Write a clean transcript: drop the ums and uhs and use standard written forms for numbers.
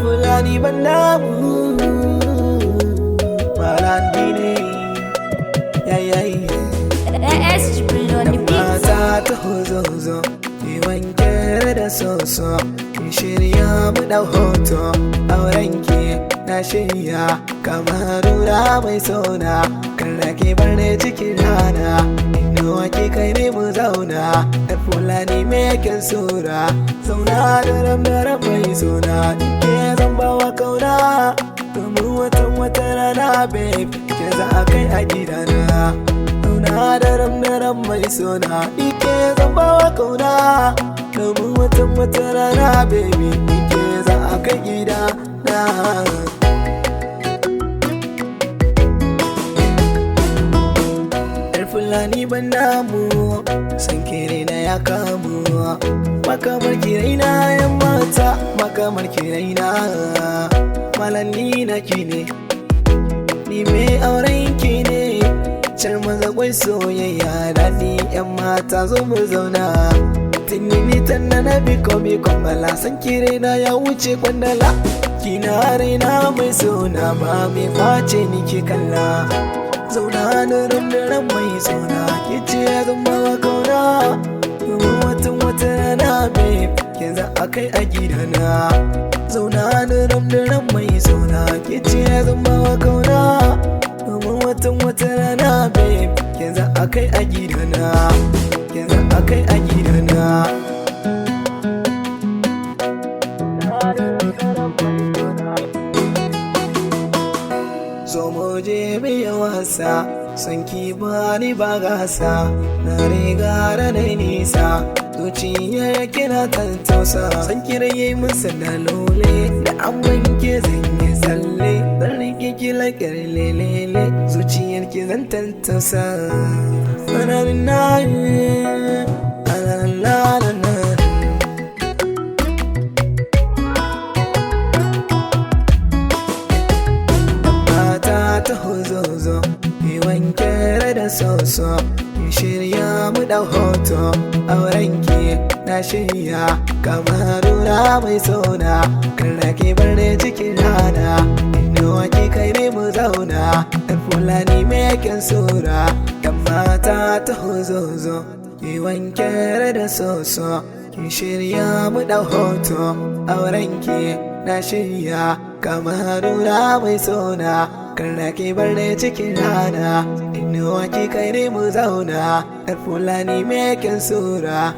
Fulani bandamu Malandini AS Jibril on the beat. Mata ta hozo ki wanke da soso ki shirya mu dau hoto aurenki na shirya kamar rura mai sona kan rake barne cikin rana nawa ki kai ne mu zauna da Fulani me yake sura zauna da ramdara mai sona ke zan bawa kauna domin wata rana babe ke za a kai a gidana zauna da ramdara mai sona ike zan bawa kauna domin wata rana baby ke za a kai gidana. Fulani ban damu san kire na ya kamu makamar kiraina yan mata makamar kiraina malalli na ki ne ni me auren ki ne car maza kwai soyayya daɗi yan mata zo mu zauna tunini tanna na biko bala san kiraina ya wuce kwandala kina raina mai sona ba mai face ni ke kalla zauna da ramdaran mai sona ke ce zan bawa kauna domin wata rana babe ke za a kai a gidana zauna da ramdaran mai sona ke ce zan bawa kauna domin wata rana babe ke za a kai a gidana ke za a kai a gidana. Zo mu je biya wasa son ki bani ba gasa na riga da nisa zuciya ya kira tantausa san kira yayi min sanalole da an banke zan yi tsalle zan rike ki lakar lelele zuciyar ki zan tantausa ananin na yi alalalala. Ta hozo ki wanke da soso ki shirya mu dau hoto aurenki na shirya kamar rura mai sona kan rake barne cikin rana nawa ki kai ne mu zauna da Fulani me yake sura dan mata ta hozo ki wanke da soso ki shirya mu dau hoto aurenki na shirya kamar rura mai sona kan rake barne cikin rana nawa ki kai ne mu zauna da Fulani me yake sura